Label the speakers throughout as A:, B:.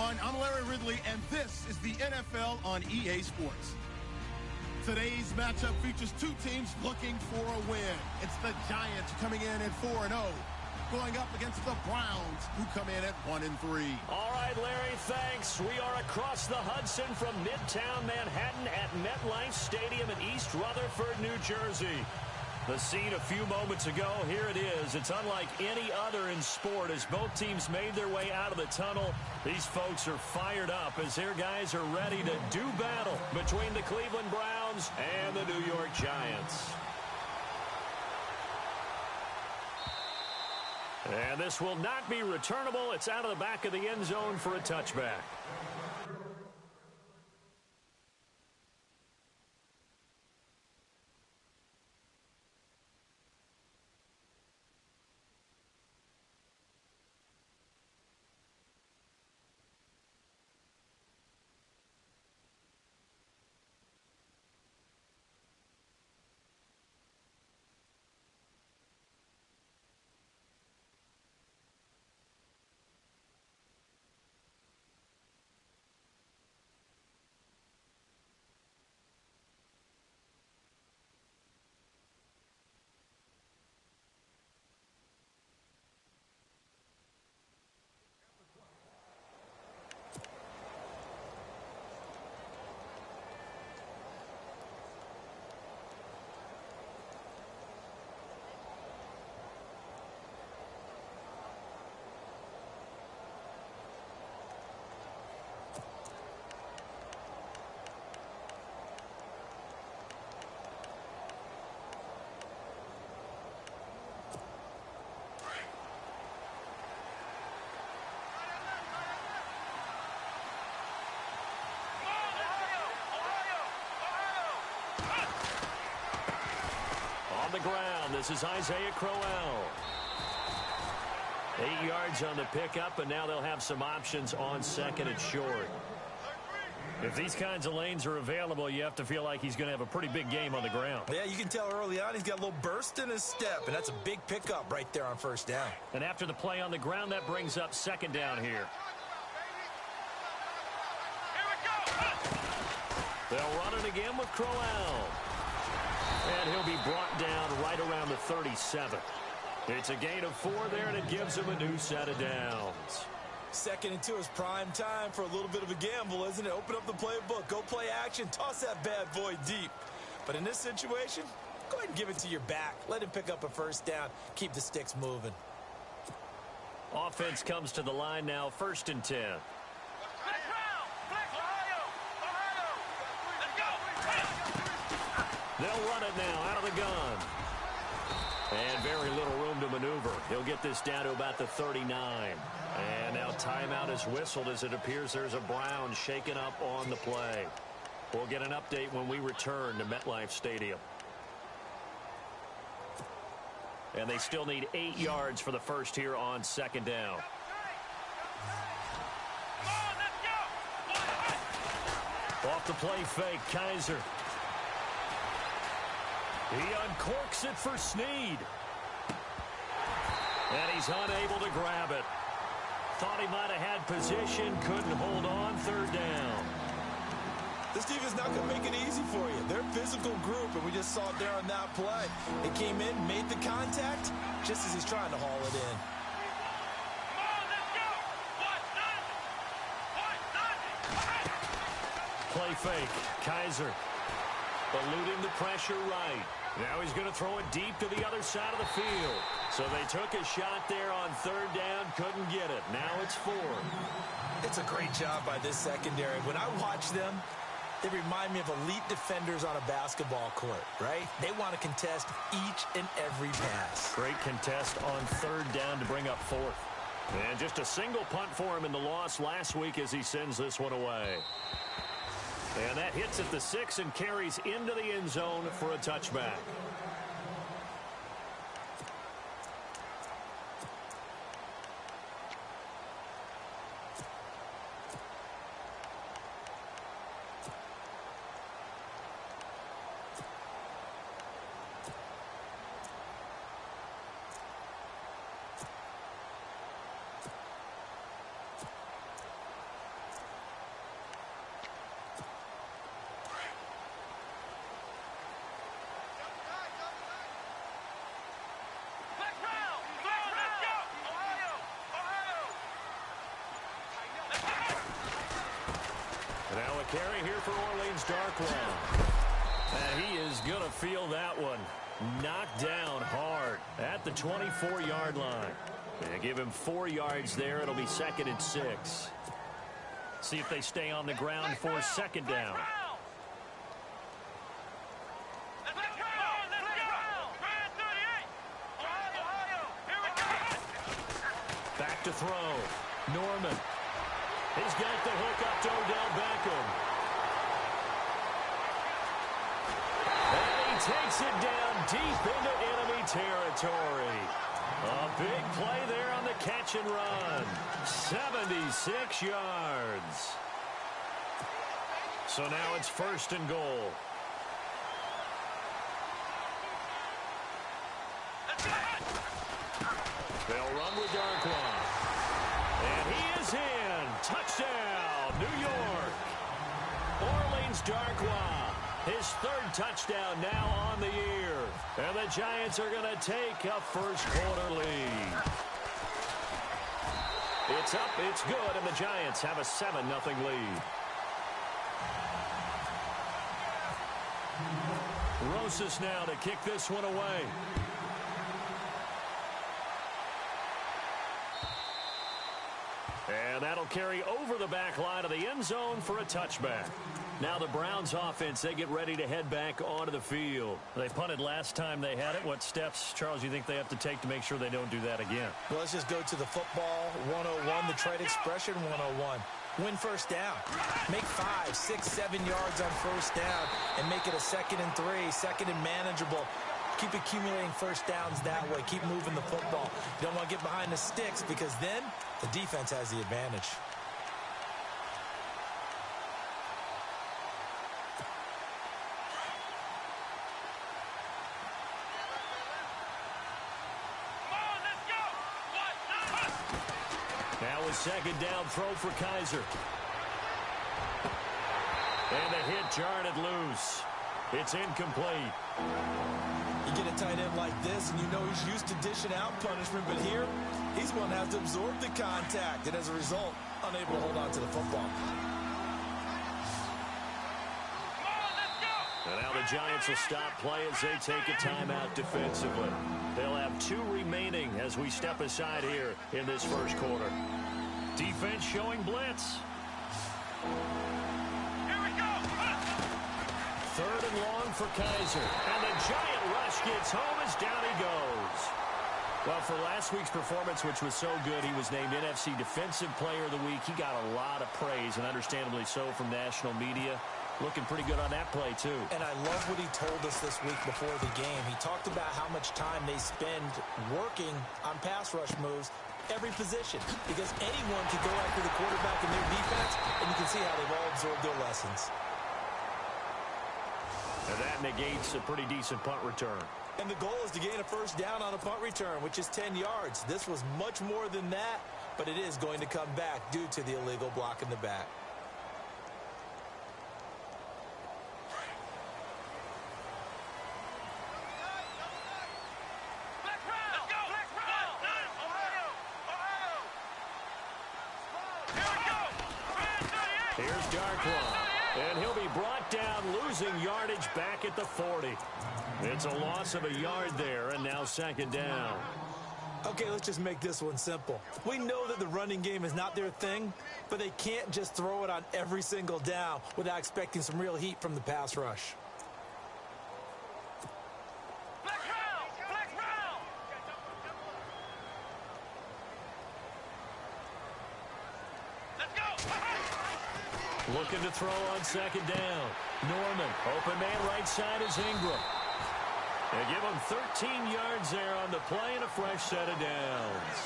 A: everyone. I'm Larry Ridley, and this is the NFL on EA Sports. Today's matchup features two teams looking for a win. It's the Giants coming in at 4-0, going up against the Browns, who come in at 1-3.
B: All right, Larry, thanks. We are across the Hudson from Midtown Manhattan at MetLife Stadium in East Rutherford, New Jersey. The scene a few moments ago, here it is. It's unlike any other in sport as both teams made their way out of the tunnel. These folks are fired up as their guys are ready to do battle between the Cleveland Browns and the New York Giants. And this will not be returnable. It's out of the back of the end zone for a touchback. On the ground, this is Isaiah Crowell. 8 yards on the pickup, and now they'll have some options on second and short. If these kinds of lanes are available, you have to feel like he's going to have a pretty big game on the ground.
C: Yeah, you can tell early on he's got a little burst in his step, and that's a big pickup right there on first down.
B: And after the play on the ground, that brings up second down here. They'll run it again with Crowell. And he'll be brought down right around the 37. It's a gain of 4 there, and it gives him a new set of downs.
C: 2nd and 2 is prime time for a little bit of a gamble, isn't it? Open up the playbook, go play action, toss that bad boy deep. But in this situation, go ahead and give it to your back. Let him pick up a first down. Keep the sticks moving.
B: Offense comes to the line now, 1st and 10. They'll run it now out of the gun. And very little room to maneuver. He'll get this down to about the 39. And now timeout is whistled as it appears there's a Brown shaken up on the play. We'll get an update when we return to MetLife Stadium. And they still need 8 yards for the first here on second down. Off the play fake, Kaiser. He uncorks it for Snead. And he's unable to grab it. Thought he might have had position, couldn't hold on, 3rd down.
C: This defense not going to make it easy for you. They're a physical group, and we just saw it there on that play. They came in, made the contact, just as he's trying to haul it in.
B: Play fake, Kaiser. Eluding the pressure right. Now he's going to throw it deep to the other side of the field. So they took a shot there on 3rd down, couldn't get it. Now it's 4.
C: It's a great job by this secondary. When I watch them, they remind me of elite defenders on a basketball court, right? They want to contest each and every pass.
B: Great contest on 3rd down to bring up 4th. And just a single punt for him in the loss last week as he sends this one away. And that hits at the 6 and carries into the end zone for a touchback. carry here for Orleans Darkwa. And he is going to feel that one. Knocked down hard at the 24-yard line. They give him 4 yards there. It'll be 2nd and 6. See if they stay on the ground for 2nd down. Back to throw. Norman. He's got the hook up to Odell Beckham. And he takes it down deep into enemy territory. A big play there on the catch and run. 76 yards. So now it's 1st and goal. They'll run with Darkwa. And he is in. Touchdown, New York. Orleans Darkwa. His 3rd touchdown now on the year. And the Giants are going to take a first-quarter lead. It's up, it's good, and the Giants have a 7-0 lead. Rosas now to kick this one away. And that'll carry over the back line of the end zone for a touchback. Now the Browns offense, they get ready to head back onto the field. They punted last time they had it. What steps, Charles, you think they have to take to make sure they don't do that again?
C: Well, let's just go to the football 101, the trade expression 101. Win first down. Make 5, 6, 7 yards on first down and make it a 2nd and 3, 2nd and manageable. Keep accumulating first downs that way. Keep moving the football. You don't want to get behind the sticks because then the defense has the advantage.
B: Now a 2nd down throw for Kaiser. And the hit jarred it loose. It's incomplete.
C: You get a tight end like this, and you know he's used to dishing out punishment, but here, he's one that has to absorb the contact, and as a result, unable to hold on to the football.
B: And now the Giants will stop play as they take a timeout defensively. They'll have 2 remaining as we step aside here in this first quarter. Defense showing blitz.
D: Here we go.
B: 3rd and long for Kaiser. And the giant rush gets home as down he goes. Well, for last week's performance, which was so good, he was named NFC Defensive Player of the Week. He got a lot of praise, and understandably so, from national media. Looking pretty good on that play, too.
C: And I love what he told us this week before the game. He talked about how much time they spend working on pass rush moves, every position, because anyone can go after the quarterback in their defense, and you can see how they've all absorbed their lessons.
B: And that negates a pretty decent punt return.
C: And the goal is to gain a first down on a punt return, which is 10 yards. This was much more than that, but it is going to come back due to the illegal block in the back.
B: Here's Darkwa, and he'll be brought down, losing yardage back at the 40. It's a loss of a yard there, and now 2nd down.
C: Okay, let's just make this one simple. We know that the running game is not their thing, but they can't just throw it on every single down without expecting some real heat from the pass rush.
B: Looking to throw on 2nd down. Norman, open man right side is Ingram. They give him 13 yards there on the play and a fresh set of downs.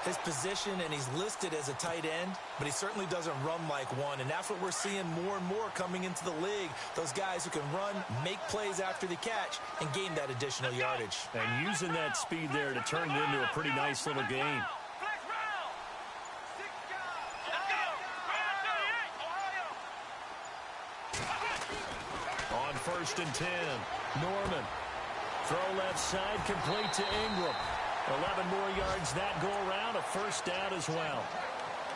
C: His position, and he's listed as a tight end, but he certainly doesn't run like one, and that's what we're seeing more and more coming into the league. Those guys who can run, make plays after the catch, and gain that additional yardage.
B: And using that speed there to turn it into a pretty nice little game. On 1st and 10, Norman. Throw left side, complete to Ingram. 11 more yards that go around, a first down as well.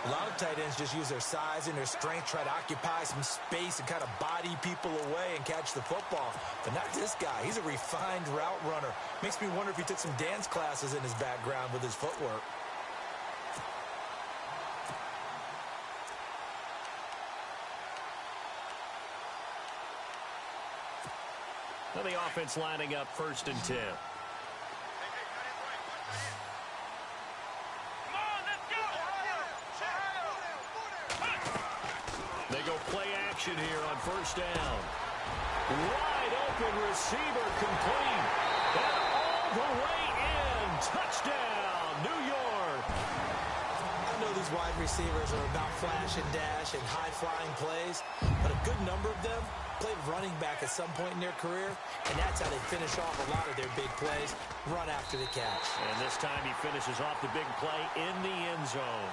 C: A lot of tight ends just use their size and their strength, try to occupy some space and kind of body people away and catch the football. But not this guy. He's a refined route runner. Makes me wonder if he took some dance classes in his background with his footwork.
B: Now the offense lining up 1st and 10. They go play action here on 1st down. Wide open receiver complete. And all the way in. Touchdown, New York.
C: I know these wide receivers are about flash and dash and high-flying plays, but a good number of them played running back at some point in their career, and that's how they finish off a lot of their big plays, run after the catch.
B: And this time he finishes off the big play in the end zone.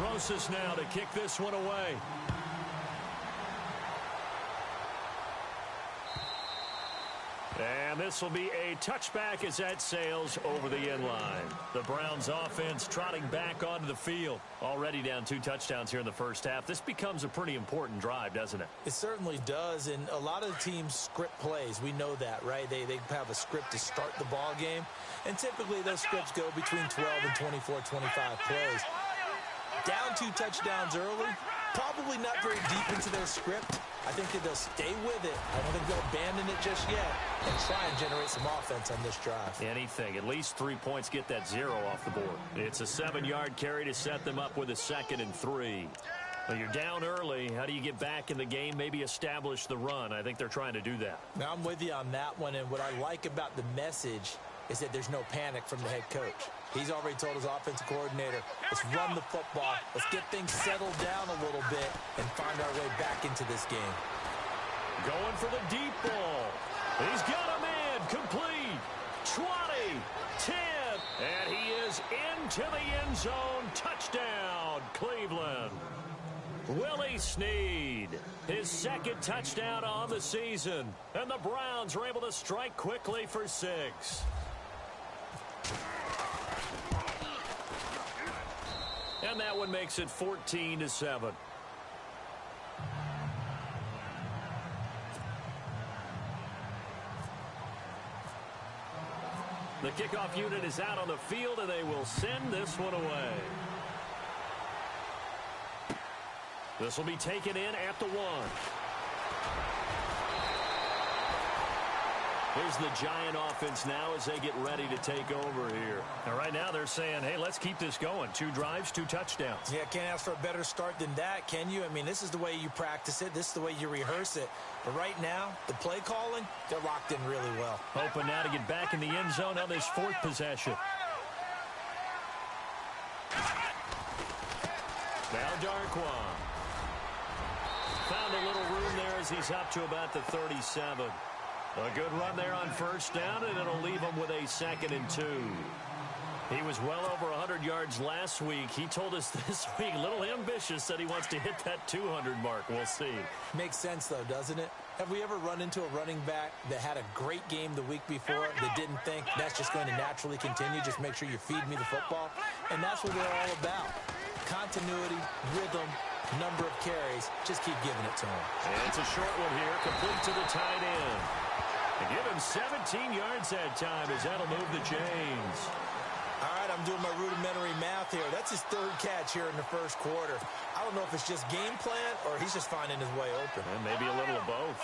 B: Rosas now to kick this one away. And this will be a touchback as that sails over the end line. The Browns offense trotting back onto the field. Already down 2 touchdowns here in the first half. This becomes a pretty important drive, doesn't it?
C: It certainly does, and a lot of the teams script plays. We know that, right? They have a script to start the ball game, and typically those scripts go between 12 and 24, 25 plays. Down 2 touchdowns early, probably not very deep into their script. I think that they'll stay with it. I don't think they'll abandon it just yet and try and generate some offense on this drive.
B: Anything. At least 3 points, get that 0 off the board. It's a 7-yard carry to set them up with a 2nd and 3. Well, you're down early. How do you get back in the game? Maybe establish the run. I think they're trying to do that.
C: Now, I'm with you on that one, and what I like about the message is that there's no panic from the head coach. He's already told his offensive coordinator, let's run the football, let's get things settled down a little bit and find our way back into this game.
B: Going for the deep ball. He's got a man complete. 20, 10, and he is into the end zone. Touchdown, Cleveland. Willie Snead, his 2nd touchdown on the season. And the Browns are able to strike quickly for 6. And that one makes it 14-7. The kickoff unit is out on the field, and they will send this one away. This will be taken in at the 1. Here's the Giant offense now as they get ready to take over here. And right now they're saying, hey, let's keep this going. 2 drives, 2 touchdowns.
C: Yeah, can't ask for a better start than that, can you? I mean, this is the way you practice it. This is the way you rehearse it. But right now, the play calling, they're locked in really well.
B: Hoping now to get back in the end zone on this 4th possession. Now Darquan. Found a little room there as he's up to about the 37. A good run there on 1st down, and it'll leave him with a 2nd and 2. He was well over 100 yards last week. He told us this week, a little ambitious, that he wants to hit that 200 mark. We'll see.
C: Makes sense, though, doesn't it? Have we ever run into a running back that had a great game the week before that didn't think that's just going to naturally continue? Just make sure you feed me the football. And that's what they're all about. Continuity, rhythm, number of carries. Just keep giving it to him.
B: And it's a short one here, complete to the tight end. And give him 17 yards that time as that'll move the chains.
C: All right, I'm doing my rudimentary math here. That's his 3rd catch here in the 1st quarter. I don't know if it's just game plan or he's just finding his way open.
B: And maybe a little of both.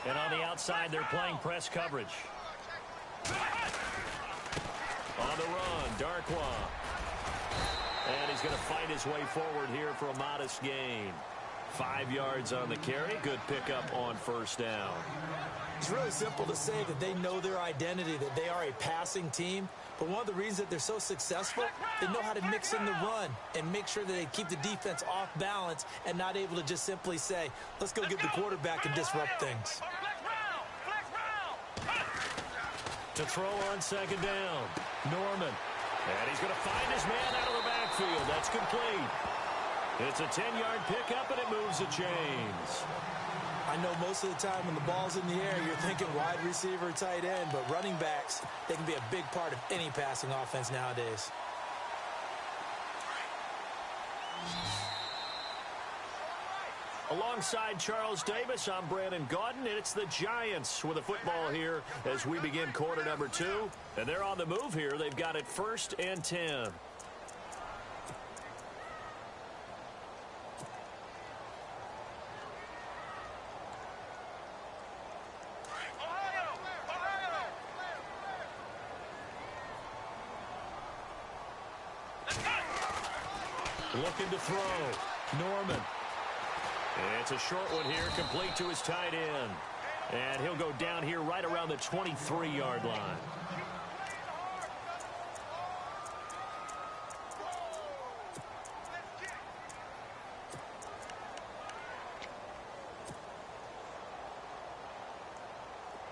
B: And on the outside, they're playing press coverage. On the run, Darquan. And he's going to fight his way forward here for a modest gain. 5 yards on the carry. Good pickup on 1st down.
C: It's really simple to say that they know their identity, that they are a passing team. But one of the reasons that they're so successful, they know how to mix in the run and make sure that they keep the defense off balance and not able to just simply say, let's go get the quarterback and disrupt things.
B: To throw on 2nd down, Norman. And he's going to find his man out of the backfield. That's complete. It's a 10-yard pickup, and it moves the chains.
C: All I know most of the time when the ball's in the air, you're thinking wide receiver, tight end, but running backs, they can be a big part of any passing offense nowadays.
B: Alongside Charles Davis, I'm Brandon Gaudin, and it's the Giants with the football here as we begin quarter number 2. And they're on the move here. They've got it 1st and 10. Looking to throw. Norman. It's a short one here, complete to his tight end. And he'll go down here right around the 23-yard line.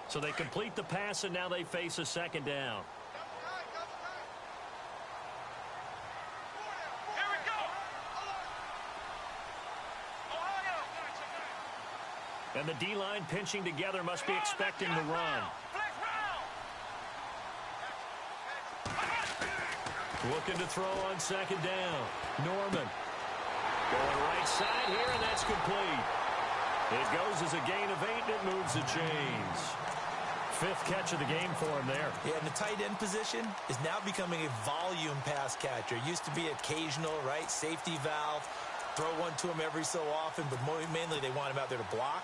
B: So they complete the pass, and now they face a 2nd down. And the D-line pinching together, must be expecting the run. Looking to throw on 2nd down. Norman. Going right side here, and that's complete. It goes as a gain of 8, and it moves the chains. 5th catch of the game for him there.
C: Yeah, and the tight end position is now becoming a volume pass catcher. It used to be occasional, right? Safety valve. Throw one to him every so often, but mainly they want him out there to block.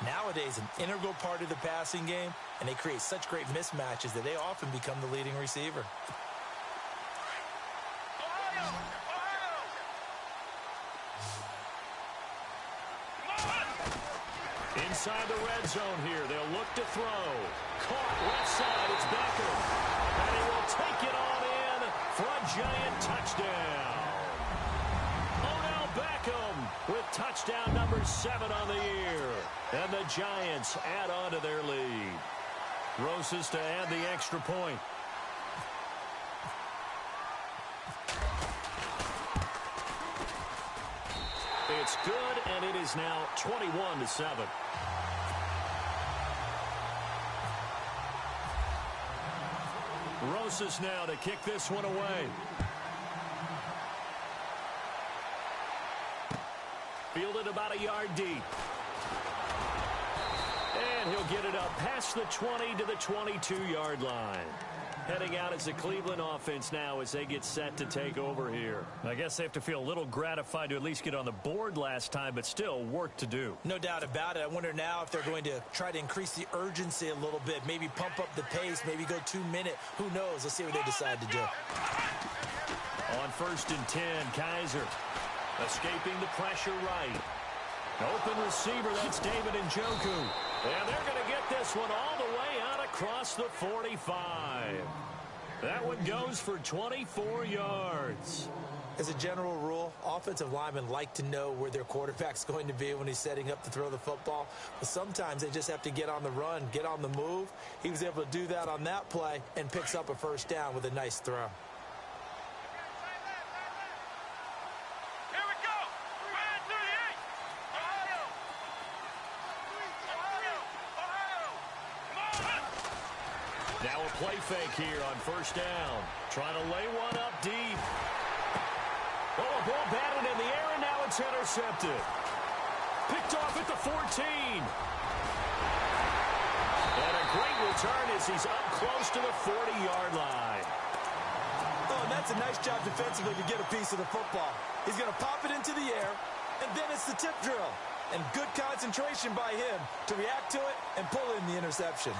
C: Nowadays, an integral part of the passing game, and they create such great mismatches that they often become the leading receiver.
B: Inside the red zone here, they'll look to throw. Caught left side, it's Beckham. And he will take it on in for a Giant touchdown. Beckham with touchdown number 7 on the year. And the Giants add on to their lead. Rosas to add the extra point. It's good, and it is now 21-7. Rosas now to kick this one away. Fielded about a yard deep. And he'll get it up past the 20 to the 22-yard line. Heading out as the Cleveland offense now as they get set to take over here. I guess they have to feel a little gratified to at least get on the board last time, but still work to do.
C: No doubt about it. I wonder now if they're going to try to increase the urgency a little bit, maybe pump up the pace, maybe go 2-minute. Who knows? Let's see what they decide to do.
B: On 1st and 10, Kaiser escaping the pressure right. Open receiver, that's David Njoku. And they're going to get this one all the way out across the 45. That one goes for 24 yards.
C: As a general rule, offensive linemen like to know where their quarterback's going to be when he's setting up to throw the football. But sometimes they just have to get on the run, get on the move. He was able to do that on that play and picks up a 1st down with a nice throw.
B: Now a play fake here on 1st down. Trying to lay one up deep. Oh, a ball batted in the air, and now it's intercepted. Picked off at the 14. And a great return as he's up close to the 40-yard line.
C: Oh, and that's a nice job defensively to get a piece of the football. He's going to pop it into the air, and then it's the tip drill. And good concentration by him to react to it and pull in the interception.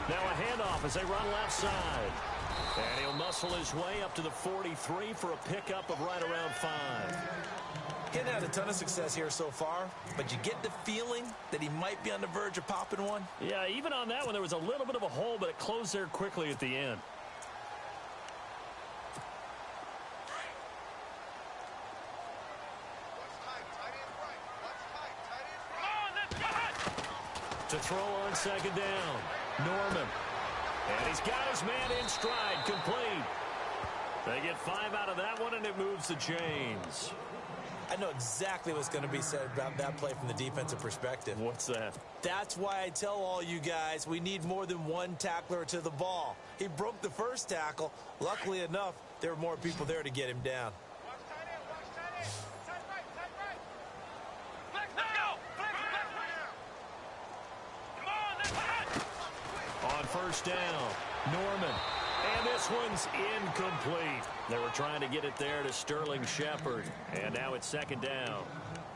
B: Now a handoff as they run left side. And he'll muscle his way up to the 43 for a pickup of right around 5.
C: He hasn't had a ton of success here so far, but you get the feeling that he might be on the verge of popping one.
B: Yeah, even on that one, there was a little bit of a hole, but it closed there quickly at the end. To throw on 2nd down. Norman. And he's got his man in stride, complete. They get 5 out of that one, and it moves the chains.
C: I know exactly what's going to be said about that play from the defensive perspective.
B: What's that?
C: That's why I tell all you guys we need more than one tackler to the ball. He broke the first tackle. Luckily enough, there were more people there to get him down.
B: On first down, Norman. And this one's incomplete. They were trying to get it there to Sterling Shepard. And now it's second down.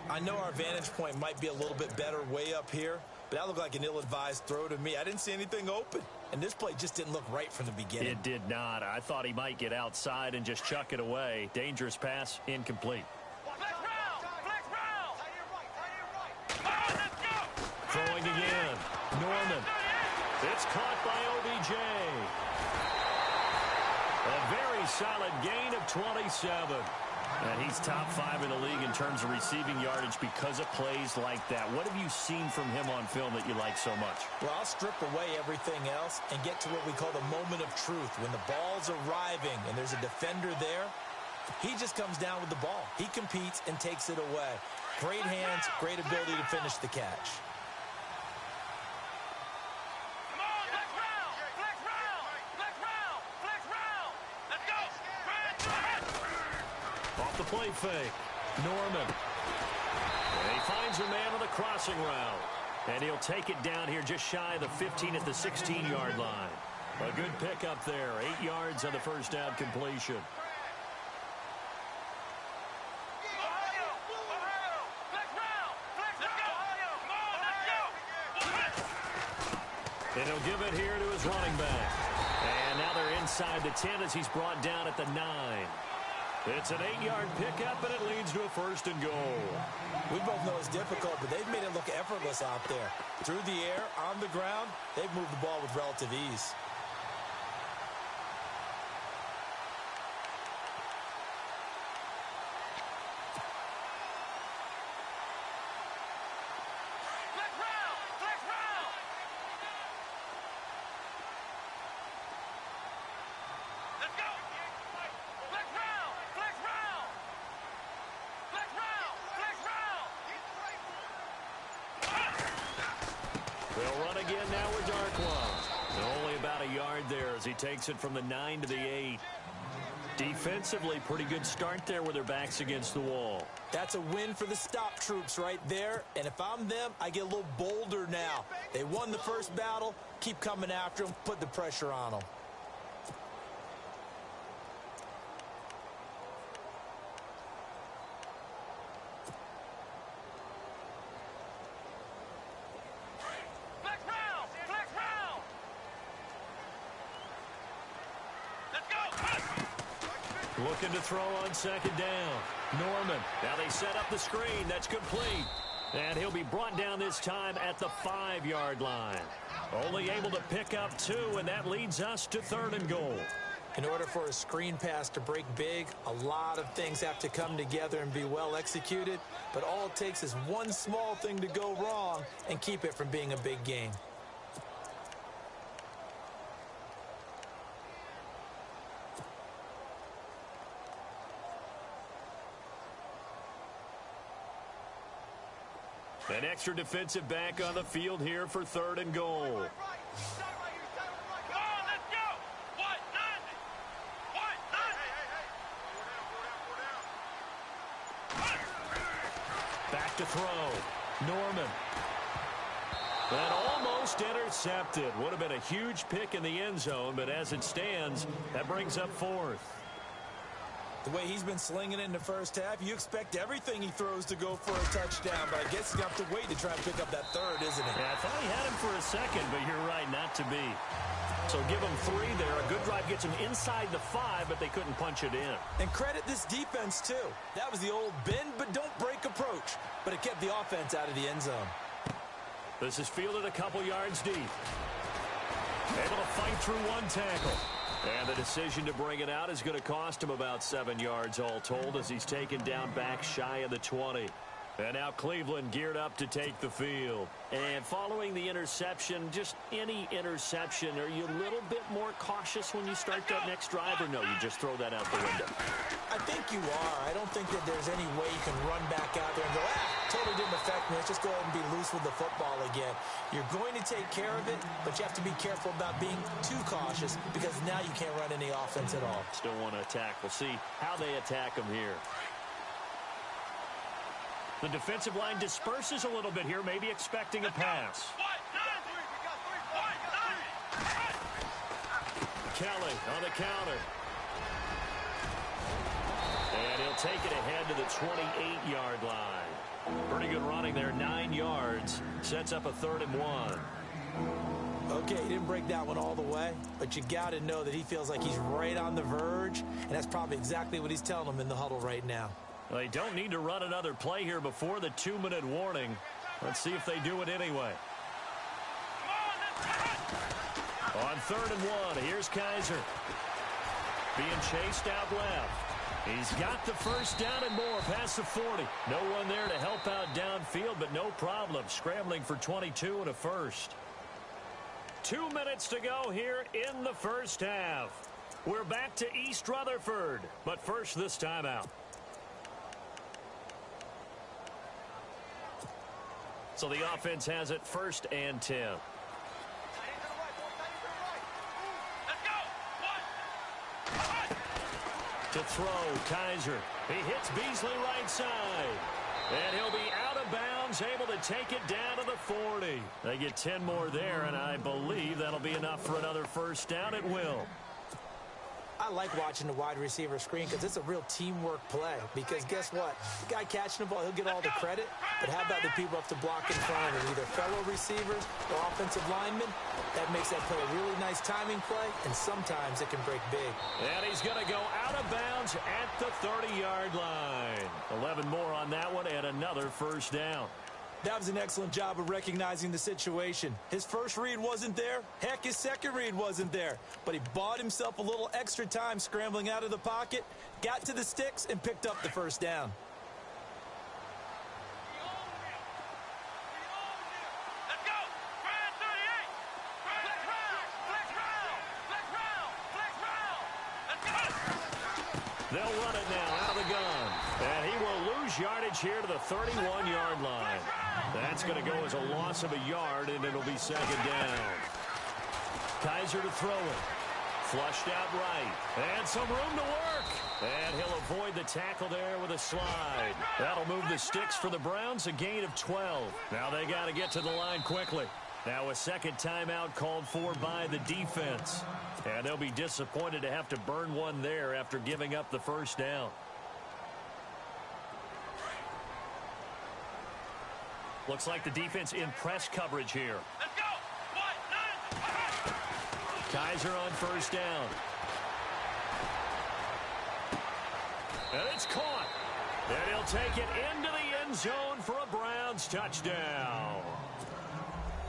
C: I know our vantage point might be a little bit better way up here, but that looked like an ill-advised throw to me. I didn't see anything open. And this play just didn't look right from the beginning.
B: It did not. I thought he might get outside and just chuck it away. Dangerous pass, incomplete. Throwing again. Norman. It's caught by OBJ. A very solid gain of 27. And he's top 5 in the league in terms of receiving yardage because of plays like that. What have you seen from him on film that you like so much?
C: Well, I'll strip away everything else and get to what we call the moment of truth. When the ball's arriving and there's a defender there, he just comes down with the ball. He competes and takes it away. Great hands, great ability to finish the catch.
B: Off the play fake. Norman. And he finds a man on the crossing route. And he'll take it down here just shy of the 15 at the 16-yard line. A good pickup there. 8 yards on the first down completion. And he'll give it here to his running back. And now they're inside the 10 as he's brought down at the 9. It's an 8-yard pickup, and it leads to a first and goal.
C: We both know it's difficult, but they've made it look effortless out there. Through the air, on the ground, they've moved the ball with relative ease.
B: They'll run again now with Darkwa. Only about a yard there as he takes it from the 9 to the 8. Defensively, pretty good start there with their backs against the wall.
C: That's a win for the stop troops right there. And if I'm them, I get a little bolder now. They won the first battle. Keep coming after them. Put the pressure on them.
B: Looking to throw on second down. Norman. Now they set up the screen. That's complete. And he'll be brought down this time at the 5-yard line. Only able to pick up 2, and that leads us to 3rd and goal.
C: In order for a screen pass to break big, a lot of things have to come together and be well executed. But all it takes is one small thing to go wrong and keep it from being a big game.
B: An extra defensive back on the field here for 3rd and goal. Back to throw. Norman. And almost intercepted. Would have been a huge pick in the end zone, but as it stands, that brings up 4th.
C: The way he's been slinging it in the first half, you expect everything he throws to go for a touchdown, but I guess he's going to have to wait to try and pick up that 3rd, isn't he?
B: Yeah, I thought he had him for a second, but you're right, not to be. So give him 3 there. A good drive gets him inside the 5, but they couldn't punch it in.
C: And credit this defense, too. That was the old bend but don't break approach, but it kept the offense out of the end zone.
B: This is fielded a couple yards deep. Able to fight through one tackle. And the decision to bring it out is going to cost him about 7 yards all told as he's taken down back shy of the 20. And now Cleveland geared up to take the field. And following the interception, just any interception, are you a little bit more cautious when you start that next drive, or no, you just throw that out the window?
C: I think you are. I don't think that there's any way you can run back out there and go, totally didn't affect me. Let's just go ahead and be loose with the football again. You're going to take care of it, but you have to be careful about being too cautious because now you can't run any offense at all.
B: Still want to attack. We'll see how they attack them here. The defensive line disperses a little bit here, maybe expecting a pass. Kelly on the counter. And he'll take it ahead to the 28-yard line. Pretty good running there, 9 yards. Sets up a 3rd and 1.
C: Okay, he didn't break that one all the way, but you got to know that he feels like he's right on the verge, and that's probably exactly what he's telling them in the huddle right now.
B: They don't need to run another play here before the 2-minute warning. Let's see if they do it anyway. On 3rd and 1, here's Kaiser. Being chased out left. He's got the first down and more past the 40. No one there to help out downfield, but no problem. Scrambling for 22 and a first. 2 minutes to go here in the first half. We're back to East Rutherford, but first this timeout. So the offense has it 1st and 10. To throw, Kaiser. He hits Beasley right side. And he'll be out of bounds, able to take it down to the 40. They get 10 more there, and I believe that'll be enough for another first down. It will.
C: I like watching the wide receiver screen because it's a real teamwork play. Because guess what? The guy catching the ball, he'll get all the credit. But how about the people up to block in front of him, either fellow receivers or offensive linemen? That makes that play a really nice timing play, and sometimes it can break big.
B: And he's going to go out of bounds at the 30-yard line. 11 more on that one and another first down.
C: That was an excellent job of recognizing the situation. His first read wasn't there. Heck, his second read wasn't there. But he bought himself a little extra time scrambling out of the pocket, got to the sticks, and picked up the first down.
D: Let's go! Brian 38! Flex round! Flex round! Flex round! Flex round! Let's go!
B: They'll run it now out of the gun. And he will lose yardage here to the 31-yard line. That's going to go as a loss of a yard, and it'll be 2nd down. Kaiser to throw it. Flushed out right. And some room to work. And he'll avoid the tackle there with a slide. That'll move the sticks for the Browns, a gain of 12. Now they got to get to the line quickly. Now a second timeout called for by the defense. And they'll be disappointed to have to burn one there after giving up the first down. Looks like the defense in press coverage here.
D: Let's go!
B: Kaiser on first down. And it's caught. And he'll take it into the end zone for a Browns touchdown.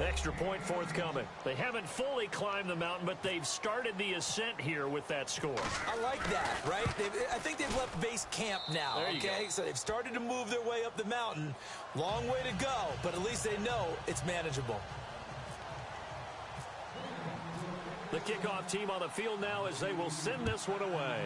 B: Extra point forthcoming. They haven't fully climbed the mountain, but they've started the ascent here with that score.
C: I like that, right? I think they've left base camp now, okay? So they've started to move their way up the mountain. Long way to go, but at least they know it's manageable.
B: The kickoff team on the field now as they will send this one away.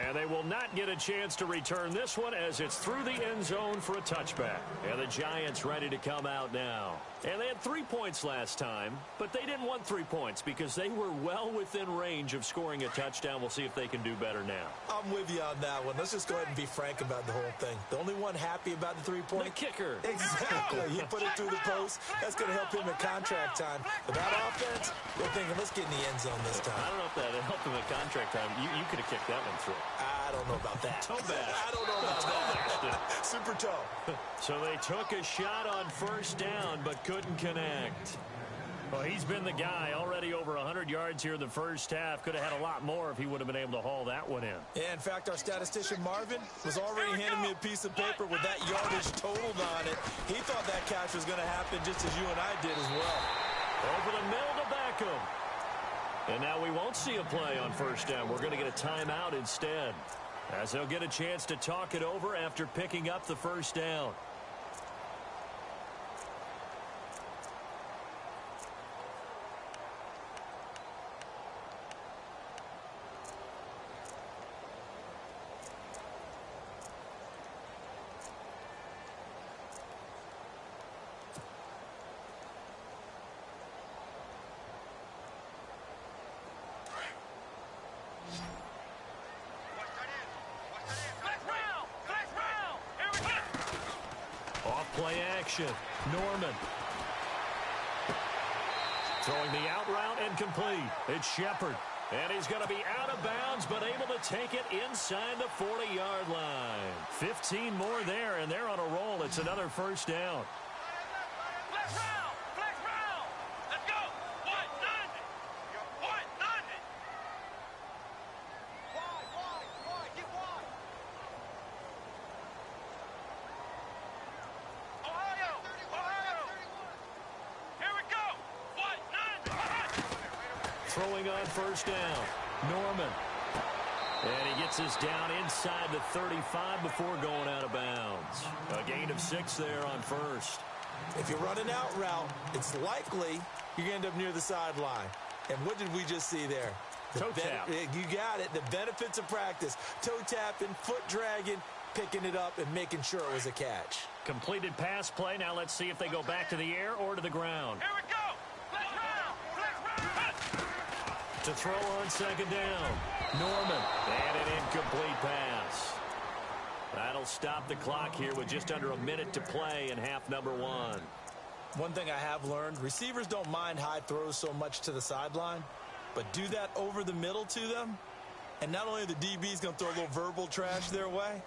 B: And they will not get a chance to return this one as it's through the end zone for a touchback. And the Giants ready to come out now. And they had 3 points last time, but they didn't want 3 points because they were well within range of scoring a touchdown. We'll see if they can do better now.
C: I'm with you on that one. Let's just go ahead and be frank about the whole thing. The only one happy about the 3-point?
B: The kicker.
C: Exactly. He put it through the post. That's going to help him in contract time. But that offense, they're thinking, let's get in the end zone this time.
B: I don't know if that helped him in contract time. You could have kicked that one through.
C: I don't know about that.
B: Toe bash.
C: I don't know about that. Super toe.
B: So they took a shot on first down, but couldn't connect. Well, he's been the guy already over 100 yards here in the first half. Could have had a lot more if he would have been able to haul that one in.
C: Yeah, in fact, our statistician Marvin was already handing me a piece of paper with that yardage totaled on it. He thought that catch was going to happen just as you and I did as well.
B: Over the middle to Beckham. And now we won't see a play on first down. We're going to get a timeout instead. As they'll get a chance to talk it over after picking up the first down. Play action. Norman. Throwing the out route and complete. It's Shepard. And he's going to be out of bounds, but able to take it inside the 40-yard line. 15 more there, and they're on a roll. It's another first down.
D: Flex round! Flex round! Let's go! Wide, none! Wide, none! Wide, get wide! Ohio! Here we go! Wide, none!
B: Throwing on first down. Norman. And he gets us down inside the 35 before going out of bounds. A gain of 6 there on first.
C: If you're running out route, it's likely you're going to end up near the sideline. And what did we just see there?
B: Toe tap.
C: You got it. The benefits of practice. Toe tapping, foot dragging, picking it up, and making sure it was a catch.
B: Completed pass play. Now let's see if they go back to the air or to the ground.
D: Here we go! Flex round!
B: To throw on second down. Norman. And an incomplete pass. That'll stop the clock here with just under a minute to play in half number 1.
C: One thing I have learned, receivers don't mind high throws so much to the sideline, but do that over the middle to them, and not only are the DBs going to throw a little verbal trash their way,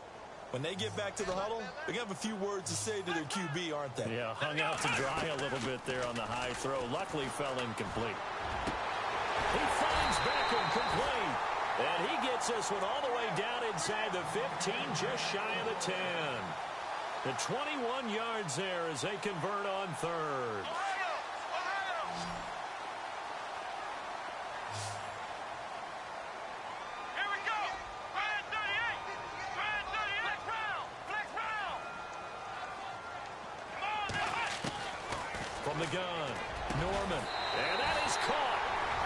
C: when they get back to the huddle, they're going to have a few words to say to their QB, aren't they?
B: Yeah, hung out to dry a little bit there on the high throw. Luckily fell incomplete. He finds Beckham complete. And he gets this one all the way down inside the 15, just shy of the 10. The 21 yards there as they convert on third.
D: Here we go! Flag 38! Flag 38! Flex round! Flex round! Come on,
B: From the gun, Norman. And that is caught.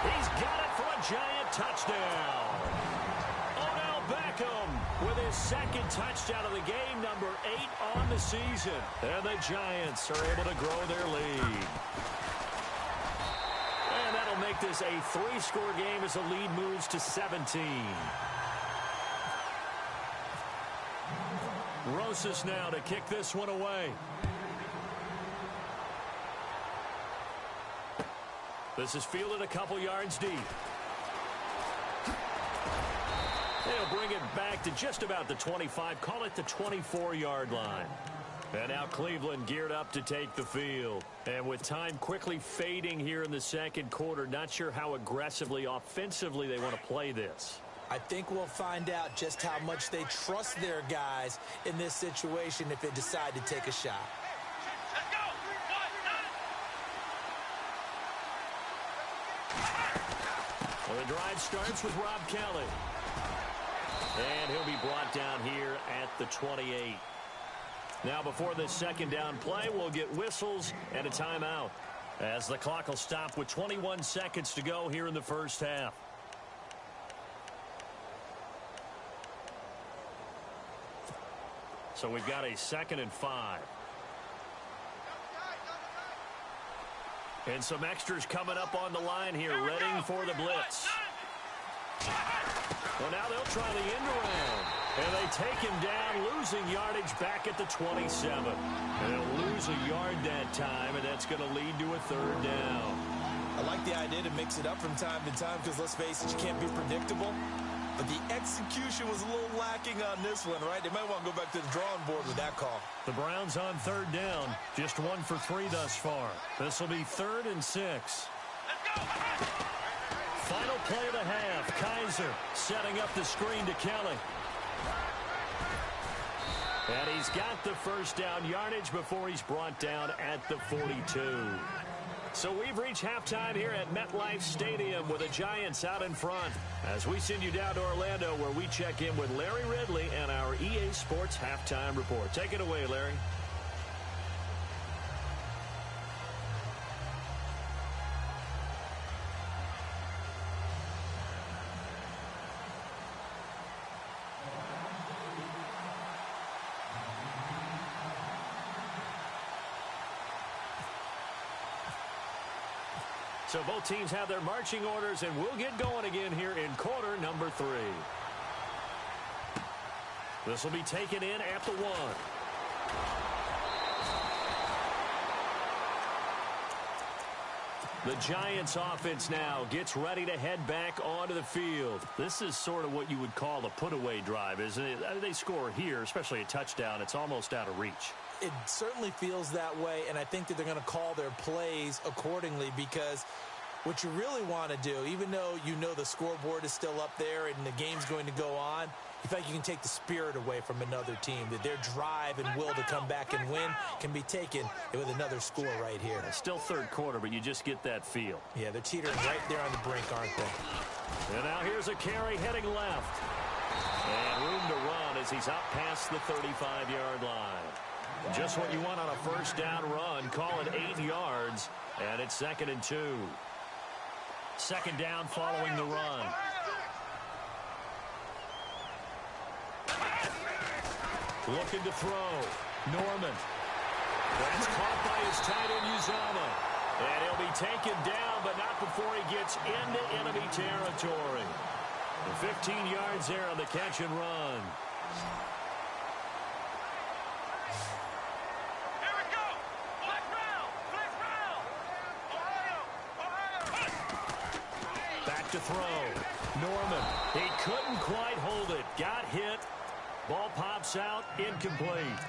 B: He's got it for a giant touchdown. Odell Beckham with his second touchdown of the game, number 8 on the season. And the Giants are able to grow their lead. And that'll make this a 3-score game as the lead moves to 17. Rosas now to kick this one away. This is fielded a couple yards deep. They'll bring it back to just about the 25, call it the 24-yard line. And now Cleveland geared up to take the field. And with time quickly fading here in the second quarter, not sure how aggressively, offensively they want to play this.
C: I think we'll find out just how much they trust their guys in this situation if they decide to take a shot.
D: let's go!
B: Well, the drive starts with Rob Kelly. And he'll be brought down here at the 28. Now before this second down play, we'll get whistles and a timeout, as the clock will stop with 21 seconds to go here in the first half. So we've got a 2nd and 5. And some extras coming up on the line here, ready for the blitz. Well, now they'll try the end around. And they take him down, losing yardage back at the 27. And they'll lose a yard that time, and that's going to lead to a 3rd down.
C: I like the idea to mix it up from time to time because, let's face it, you can't be predictable. But the execution was a little lacking on this one, right? They might want to go back to the drawing board with that call.
B: The Browns on 3rd down, just 1 for 3 thus far. This will be 3rd and 6.
D: Let's go!
B: Final play of the half. Kaiser setting up the screen to Kelly. And he's got the first down yardage before he's brought down at the 42. So we've reached halftime here at MetLife Stadium with the Giants out in front. As we send you down to Orlando where we check in with Larry Ridley and our EA Sports Halftime Report. Take it away, Larry. So both teams have their marching orders, and we'll get going again here in quarter number 3. This will be taken in at the 1. The Giants offense now gets ready to head back onto the field. This is sort of what you would call a put-away drive, isn't it? They score here, especially a touchdown. It's almost out of reach.
C: It certainly feels that way, and I think that they're going to call their plays accordingly because what you really want to do, even though you know the scoreboard is still up there and the game's going to go on, you feel like you can take the spirit away from another team, that their drive and will to come back and win can be taken with another score right here.
B: Still third quarter, but you just get that feel.
C: Yeah, they're teetering right there on the brink, aren't they?
B: And now here's a carry heading left. And room to run as he's out past the 35-yard line. Just what you want on a first down run. Call it 8 yards, and it's 2nd and 2. Second down following the run. Looking to throw. Norman. That's caught by his tight end, Uzama. And he'll be taken down, but not before he gets into enemy territory. 15 yards there on the catch and run. To throw. Norman. He couldn't quite hold it. Got hit. Ball pops out. Incomplete.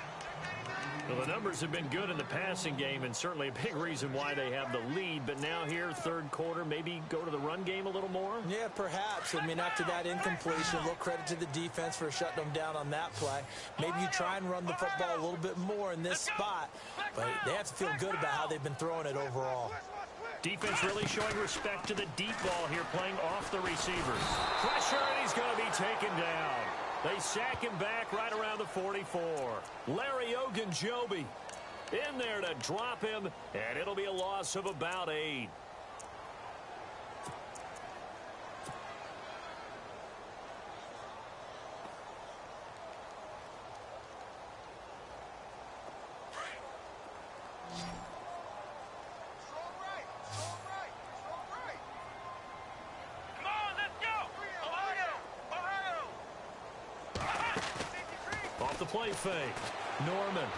B: Well, the numbers have been good in the passing game and certainly a big reason why they have the lead. But now here, third quarter, maybe go to the run game a little more?
C: Yeah, perhaps. I mean, after that incompletion, a little credit to the defense for shutting them down on that play. Maybe you try and run the football a little bit more in this spot. But they have to feel good about how they've been throwing it overall.
B: Defense really showing respect to the deep ball here, playing off the receivers. Pressure, and he's going to be taken down. They sack him back right around the 44. Larry Ogunjobi in there to drop him, and it'll be a loss of about 8. The play fake. Norman.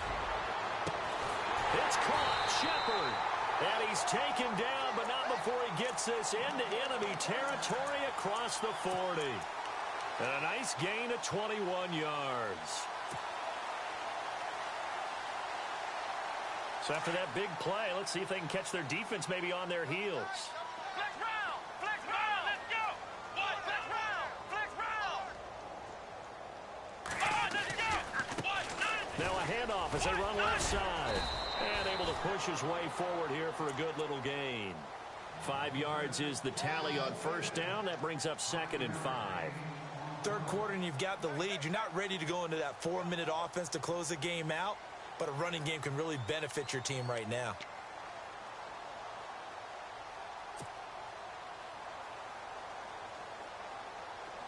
B: It's caught. Shepard. And he's taken down, but not before he gets this into enemy territory across the 40. And a nice gain of 21 yards. So after that big play, let's see if they can catch their defense maybe on their heels. Now a handoff as they run left side. And able to push his way forward here for a good little gain. 5 yards is the tally on first down. That brings up 2nd and 5.
C: Third quarter and you've got the lead. You're not ready to go into that 4-minute offense to close the game out. But a running game can really benefit your team right now.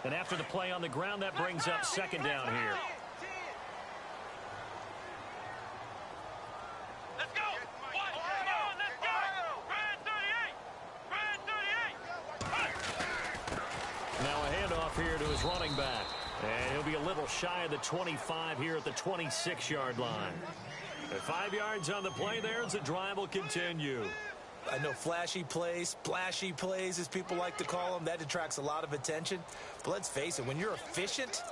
B: And after the play on the ground, that brings up 2nd down here. Here to his running back. And he'll be a little shy of the 25 here at the 26-yard line. And 5 yards on the play there as the drive will continue.
C: I know flashy plays, splashy plays, as people like to call them, that attracts a lot of attention. But let's face it, when you're efficient,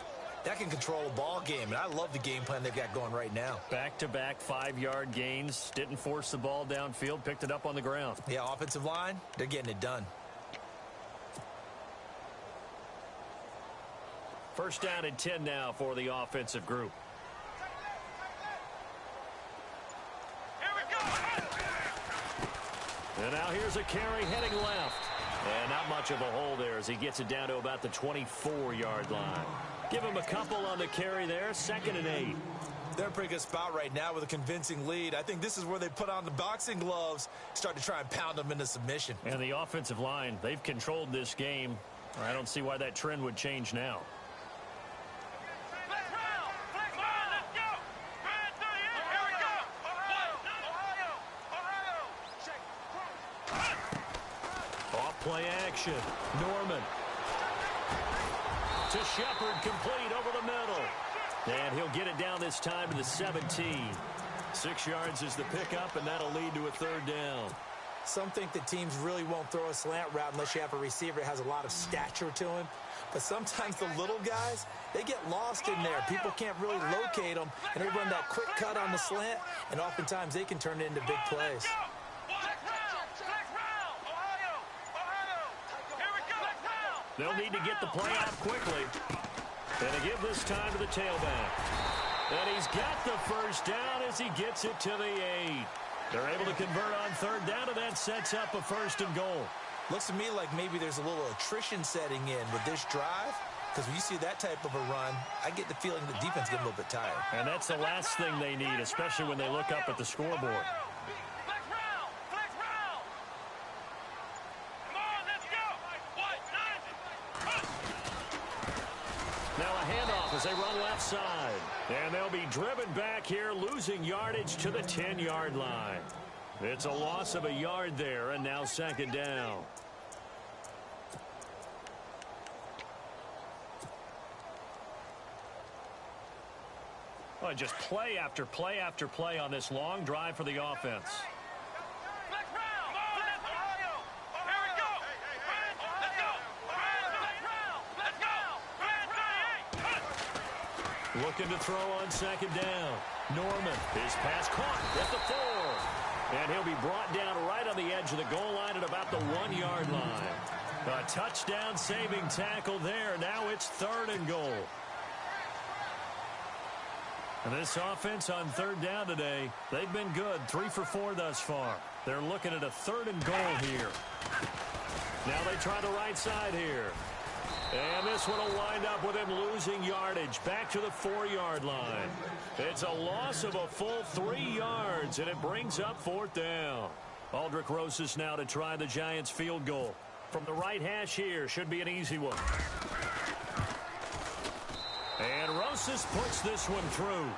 C: that can control a ball game. And I love the game plan they've got going right now.
B: Back-to-back 5-yard gains. Didn't force the ball downfield. Picked it up on the ground.
C: Yeah, offensive line, they're getting it done.
B: First down and 10 now for the offensive group. And now here's a carry heading left. And not much of a hole there as he gets it down to about the 24-yard line. Give him a couple on the carry there, 2nd and 8.
C: They're in a pretty good spot right now with a convincing lead. I think this is where they put on the boxing gloves, start to try and pound them into submission.
B: And the offensive line, they've controlled this game. I don't see why that trend would change now. Play action. Norman. To Shepard, complete over the middle. And he'll get it down this time to the 17. 6 yards is the pickup, and that'll lead to a 3rd down.
C: Some think that teams really won't throw a slant route unless you have a receiver that has a lot of stature to him. But sometimes the little guys, they get lost in there. People can't really locate them, and they run that quick cut on the slant, and oftentimes they can turn it into big plays.
B: They'll need to get the play out quickly. And to give this time to the tailback. And he's got the 1st down as he gets it to the 8. They're able to convert on 3rd down, and that sets up a 1st and goal.
C: Looks to me like maybe there's a little attrition setting in with this drive. Because when you see that type of a run, I get the feeling the defense gets a little bit tired.
B: And that's the last thing they need, especially when they look up at the scoreboard. As they run left side. And they'll be driven back here, losing yardage to the 10-yard line. It's a loss of a yard there, and now 2nd down. Well, just play after play after play on this long drive for the offense. Looking to throw on 2nd down. Norman, his pass caught at the 4. And he'll be brought down right on the edge of the goal line at about the 1-yard line. A touchdown saving tackle there. Now it's 3rd and goal. And this offense on 3rd down today, they've been good. 3 for 4 thus far. They're looking at a 3rd and goal here. Now they try the right side here. And this one will wind up with him losing yardage back to the 4-yard line. It's a loss of a full 3 yards, and it brings up 4th down. Aldrich Rosas now to try the Giants field goal. From the right hash here, should be an easy one. And Rosas puts this one through.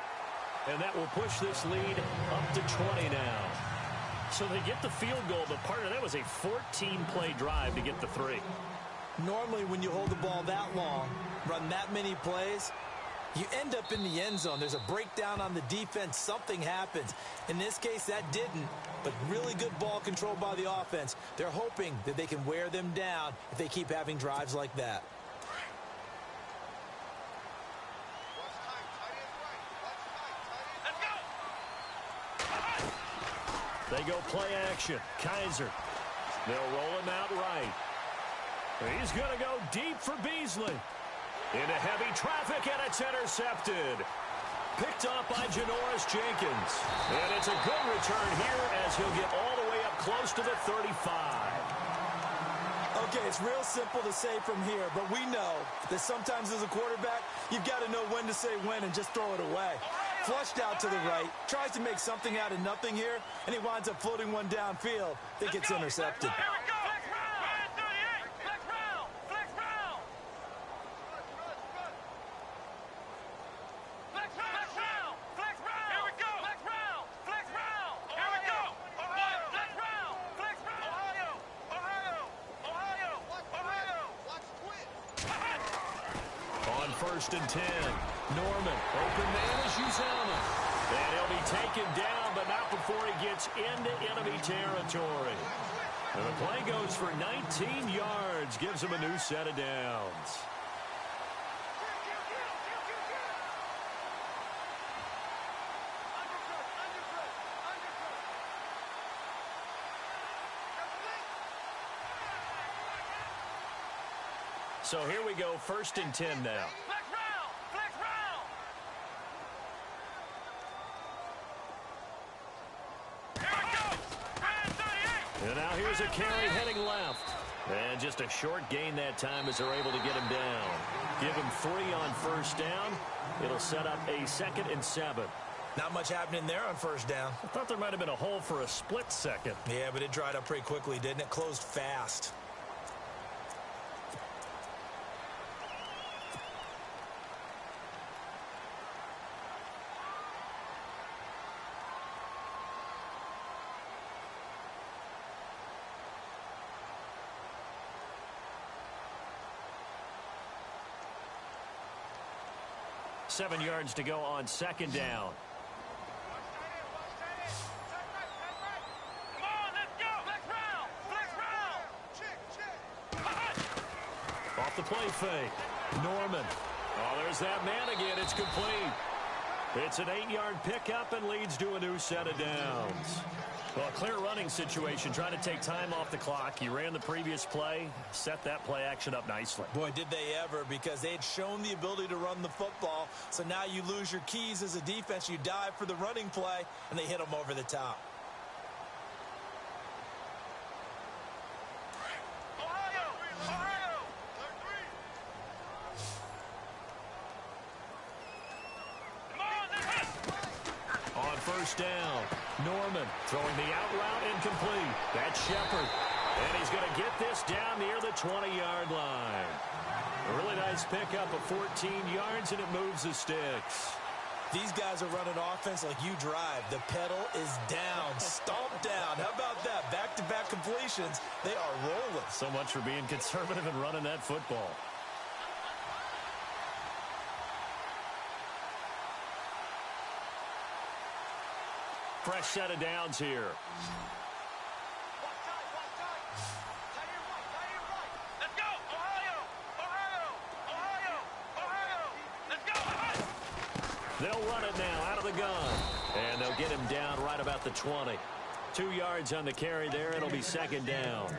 B: And that will push this lead up to 20 now. So they get the field goal, but part of that was a 14-play drive to get the 3.
C: Normally, when you hold the ball that long, run that many plays, you end up in the end zone. There's a breakdown on the defense. Something happens. In this case, that didn't, but really good ball control by the offense. They're hoping that they can wear them down if they keep having drives like that.
B: They go play action. Kaiser. They'll roll him out right. He's going to go deep for Beasley. Into heavy traffic, and it's intercepted. Picked off by Janoris Jenkins. And it's a good return here as he'll get all the way up close to the 35.
C: Okay, it's real simple to say from here, but we know that sometimes as a quarterback, you've got to know when to say when and just throw it away. Flushed out to the right, tries to make something out of nothing here, and he winds up floating one downfield that gets intercepted.
B: First and 10. Norman, open man is Uzama. And he'll be taken down, but not before he gets into enemy territory. And the play goes for 19 yards, gives him a new set of downs. So here we go, first and 10 now. And now here's a carry heading left. And just a short gain that time as they're able to get him down. Give him 3 on first down. It'll set up a 2nd and 7.
C: Not much happening there on first down.
B: I thought there might have been a hole for a split second.
C: Yeah, but it dried up pretty quickly, didn't it? Closed fast.
B: Seven yards to go on second down.
D: Come on, let's go. Flex round. Flex round.
B: Off the play fake. Norman. Oh, there's that man again. It's complete. It's an 8-yard pickup and leads to a new set of downs. Well, a clear running situation, trying to take time off the clock. He ran the previous play, set that play action up nicely.
C: Boy, did they ever, because they had shown the ability to run the football. So now you lose your keys as a defense. You dive for the running play, and they hit them over the top.
D: Ohio. Ohio. Come on, let's go.
B: On first down, Norman throwing the out route incomplete. That's Shepard. And he's going to get this down near the 20-yard line. A really nice pickup of 14 yards, and it moves the sticks.
C: These guys are running offense like you drive. The pedal is down, stomped down. How about that? Back-to-back completions. They are rolling.
B: So much for being conservative and running that football. Fresh set of downs here.
D: Let's go. Ohio. Ohio. Ohio. Ohio. Let's go. Ohio.
B: They'll run it now out of the gun. And they'll get him down right about the 20. 2 yards on the carry there. It'll be second down.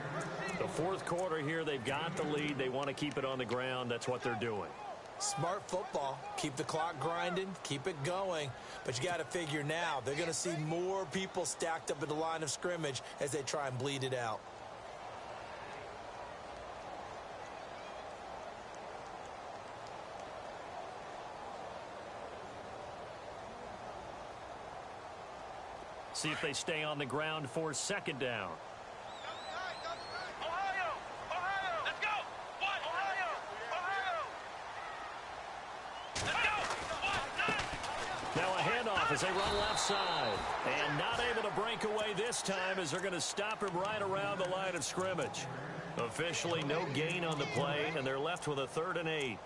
B: The fourth quarter here, they've got the lead. They want to keep it on the ground. That's what they're doing.
C: Smart football. Keep the clock grinding. Keep it going. But you got to figure now, they're going to see more people stacked up at the line of scrimmage as they try and bleed it out.
B: See if they stay on the ground for second down.
D: Ohio. Ohio. Let's go. What? Ohio. Ohio. Let's go. What?
B: Now a handoff as they run left side. And not able to break away this time as they're going to stop him right around the line of scrimmage. Officially no gain on the play, and they're left with a 3rd and 8.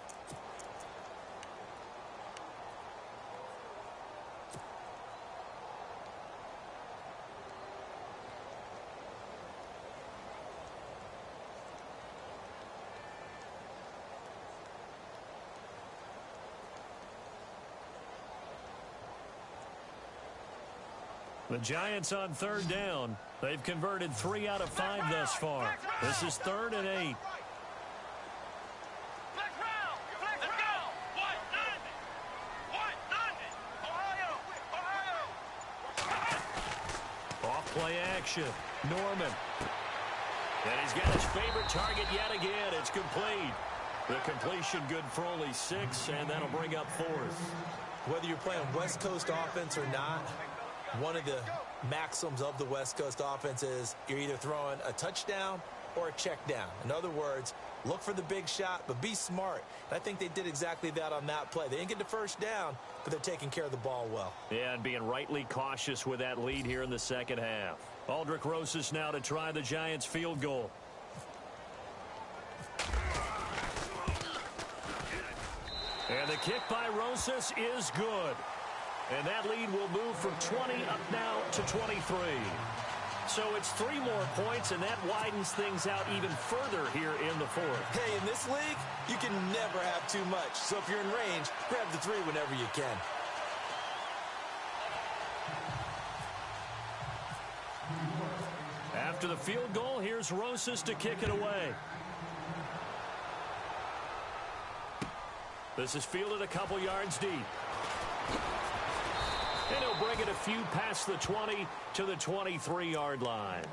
B: The Giants on 3rd down. They've converted 3 out of 5 thus far. This is 3rd and 8.
D: Flex round. Flex round. What? Nothing. What? Nothing. Ohio. Ohio.
B: Off play action. Norman. And he's got his favorite target yet again. It's complete. The completion good for only 6, and that'll bring up 4th.
C: Whether you're playing West Coast offense or not, one of the maxims of the West Coast offense is you're either throwing a touchdown or a check down. In other words, look for the big shot, but be smart. And I think they did exactly that on that play. They didn't get the first down, but they're taking care of the ball well.
B: Yeah, and being rightly cautious with that lead here in the second half. Aldrick Rosas now to try the Giants field goal. And the kick by Rosas is good. And that lead will move from 20 up now to 23. So it's 3 more points, and that widens things out even further here in the 4th.
C: Hey, in this league, you can never have too much. So if you're in range, grab the 3 whenever you can.
B: After the field goal, here's Rosas to kick it away. This is fielded a couple yards deep. And he'll bring it a few past the 20 to the 23-yard line.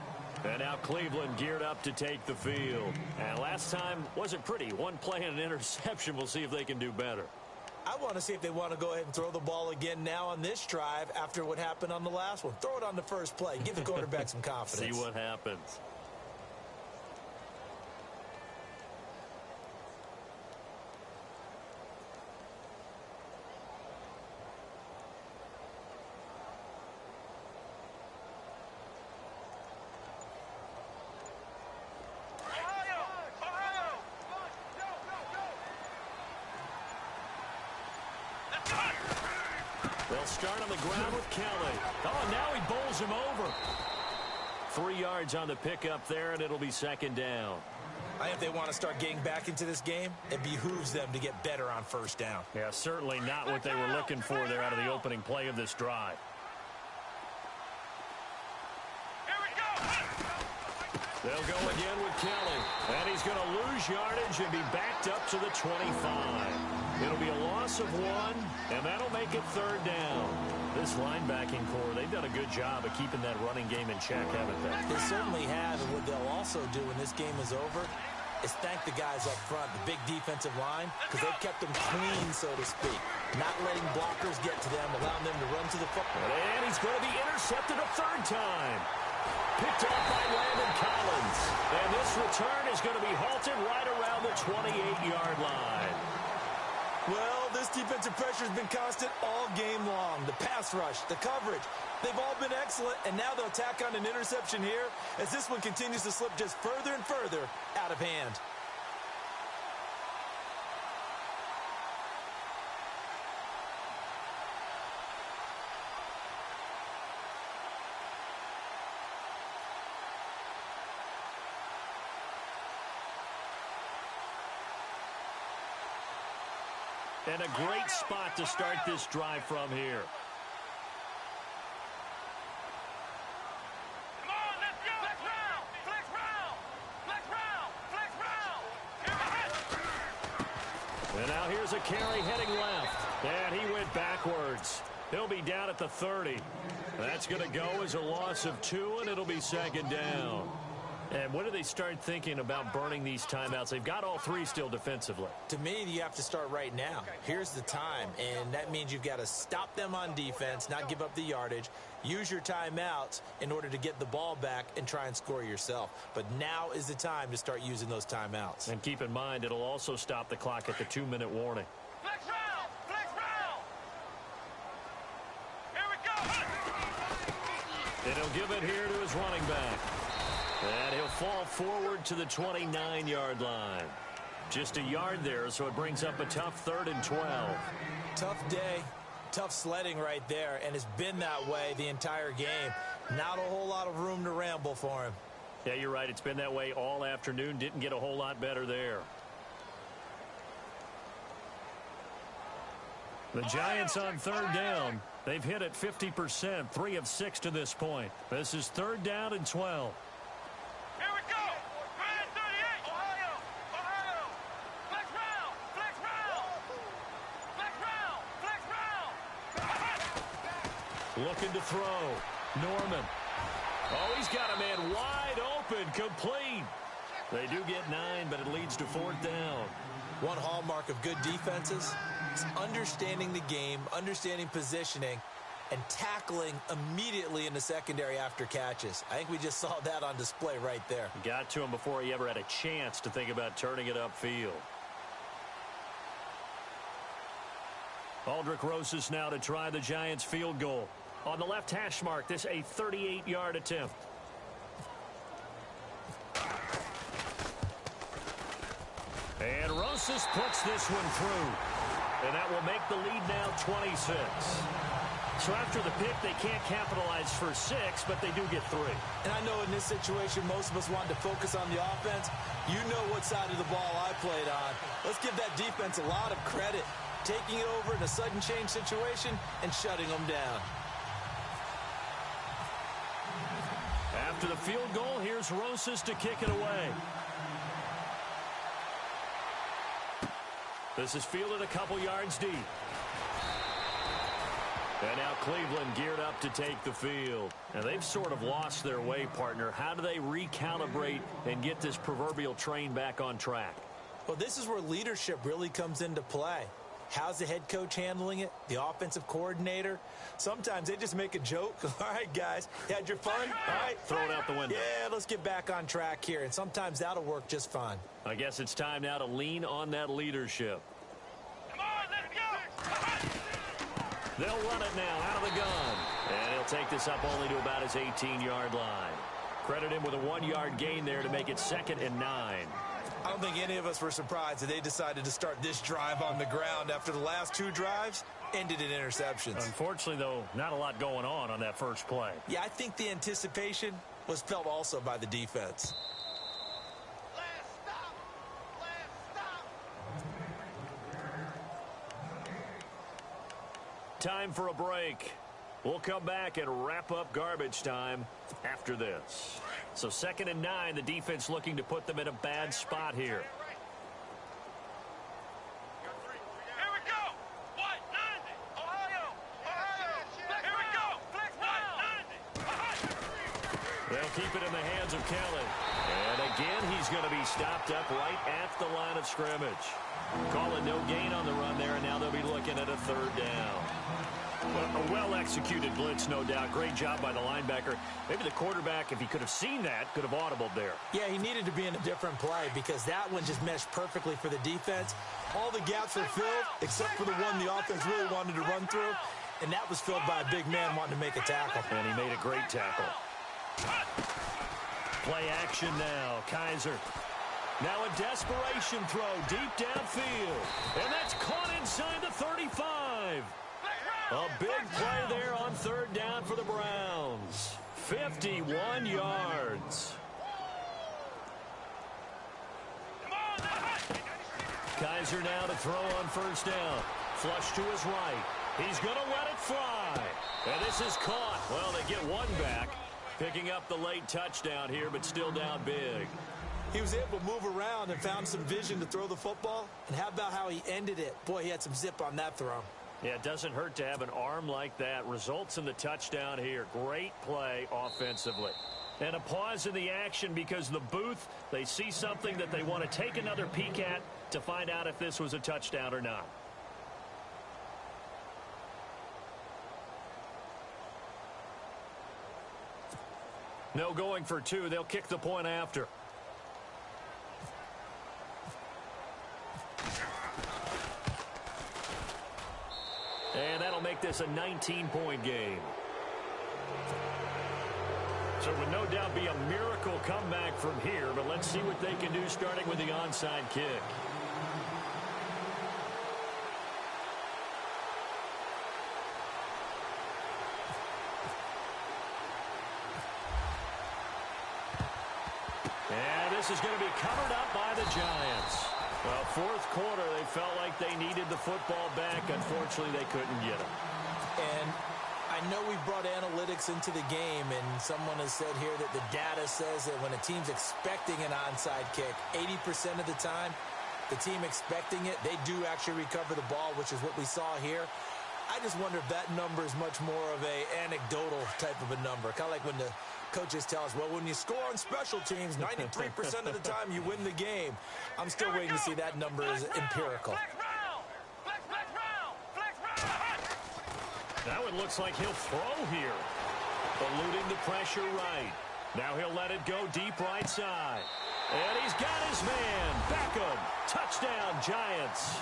B: And now Cleveland geared up to take the field. And last time wasn't pretty. One play and an interception. We'll see if they can do better.
C: I want to see if they want to go ahead and throw the ball again now on this drive after what happened on the last one. Throw it on the first play. Give the quarterback some confidence.
B: See what happens. They'll start on the ground with Kelly. Oh, now he bowls him over. 3 yards on the pickup there, and it'll be second down.
C: I think if they want to start getting back into this game, it behooves them to get better on first down.
B: Yeah, certainly not what they were looking for there out of the opening play of this drive.
D: Here we go.
B: They'll go again with Kelly, and he's going to lose yardage and be backed up to the 25. It'll be a loss of 1, and that'll make it third down. This linebacking core, they've done a good job of keeping that running game in check, haven't they?
C: They certainly have, and what they'll also do when this game is over is thank the guys up front, the big defensive line, because they've kept them clean, so to speak. Not letting blockers get to them, allowing them to run to the football.
B: And he's going to be intercepted a third time. Picked off by Landon Collins. And this return is going to be halted right around the 28-yard line.
C: Well, this defensive pressure has been constant all game long. The pass rush, the coverage, they've all been excellent, and now they'll tack on an interception here as this one continues to slip just further and further out of hand.
B: And a great spot to start this drive from here.
D: Come on, let's go. Flex round. Flex round. Flex round. Flex round. Here we go.
B: And now here's a carry heading left. And he went backwards. He'll be down at the 30. That's going to go as a loss of 2, and it'll be second down. And when do they start thinking about burning these timeouts? They've got all 3 still defensively.
C: To me, you have to start right now. Here's the time, and that means you've got to stop them on defense, not give up the yardage, use your timeouts in order to get the ball back and try and score yourself. But now is the time to start using those timeouts.
B: And keep in mind, it'll also stop the clock at the 2-minute warning.
D: Flex round. Flex round. Here we go.
B: And he'll give it here to his running back. And he'll fall forward to the 29-yard line. Just a yard there, so it brings up a tough 3rd and 12.
C: Tough day, tough sledding right there, and it's been that way the entire game. Not a whole lot of room to ramble for him.
B: Yeah, you're right. It's been that way all afternoon. Didn't get a whole lot better there. The Giants on 3rd down. They've hit it 50%, 3 of 6 to this point. This is 3rd down and 12.
D: Here we go. 38. Ohio. Flex round. Flex round. Flex round. Flex round.
B: Looking to throw. Norman. Oh, he's got a man wide open, complete. They do get 9, but it leads to 4th down.
C: One hallmark of good defenses is understanding the game, understanding positioning, and tackling immediately in the secondary after catches. I think we just saw that on display right there.
B: Got to him before he ever had a chance to think about turning it upfield. Aldrick Rosas now to try the Giants field goal. On the left hash mark, this a 38-yard attempt. And Rosas puts this one through. And that will make the lead now 26. So after the pick, they can't capitalize for 6, but they do get 3.
C: And I know in this situation, most of us want to focus on the offense. You know what side of the ball I played on. Let's give that defense a lot of credit, taking it over in a sudden change situation and shutting them down.
B: After the field goal, here's Rosas to kick it away. This is fielded a couple yards deep. And now Cleveland geared up to take the field. Now they've sort of lost their way, partner. How do they recalibrate and get this proverbial train back on track?
C: Well, this is where leadership really comes into play. How's the head coach handling it? The offensive coordinator? Sometimes they just make a joke. All right, guys, you had your fun? All right.
B: Throw it out the window.
C: Yeah, let's get back on track here. And sometimes that'll work just fine.
B: I guess it's time now to lean on that leadership.
D: Come on, let's go!
B: They'll run it now out of the gun. And he'll take this up only to about his 18-yard line. Credit him with a 1-yard gain there to make it 2nd and 9.
C: I don't think any of us were surprised that they decided to start this drive on the ground after the last 2 drives ended in interceptions.
B: Unfortunately, though, not a lot going on that first play.
C: Yeah, I think the anticipation was felt also by the defense.
D: Last stop! Last stop!
B: Time for a break. We'll come back and wrap up garbage time after this. So 2nd and 9, the defense looking to put them in a bad spot here.
D: Here we go! What? 90! Ohio! Here we go! Flex right! 90!
B: They'll keep it in the hands of Kelly. And again, he's going to be stopped up right at the line of scrimmage. Calling no gain on the run there, and now they'll be looking at a 3rd down. A well-executed blitz, no doubt. Great job by the linebacker. Maybe the quarterback, if he could have seen that, could have audibled there.
C: Yeah, he needed to be in a different play because that one just meshed perfectly for the defense. All the gaps were filled except for the one the offense really wanted to run through, and that was filled by a big man wanting to make a tackle.
B: And he made a great tackle. Play action now. Kaiser. Now a desperation throw deep downfield. And that's caught inside the 35. A big play there on 3rd down for the Browns. 51 yards. Kaiser now to throw on 1st down. Flush to his right. He's going to let it fly. And this is caught. Well, they get 1 back. Picking up the late touchdown here, but still down big.
C: He was able to move around and found some vision to throw the football. And how about how he ended it? Boy, he had some zip on that throw.
B: Yeah, it doesn't hurt to have an arm like that. Results in the touchdown here. Great play offensively. And a pause in the action because the booth, they see something that they want to take another peek at to find out if this was a touchdown or not. No going for 2. They'll kick the point after. And that'll make this a 19-point game. So it would no doubt be a miracle comeback from here, but let's see what they can do starting with the onside kick. And this is going to be covered up by the Giants. Well, 4th quarter, they felt like they needed the football back. Unfortunately, they couldn't get it.
C: And I know we brought analytics into the game, and someone has said here that the data says that when a team's expecting an onside kick, 80% of the time, the team expecting it, they do actually recover the ball, which is what we saw here. I just wonder if that number is much more of a anecdotal type of a number. Kind of like when the coaches tell us, well, when you score on special teams, 93% of the time you win the game. I'm still waiting to see that number is empirical.
B: Now it looks like he'll throw here. Eluding the pressure right. Now he'll let it go deep right side. And he's got his man. Beckham. Touchdown, Giants.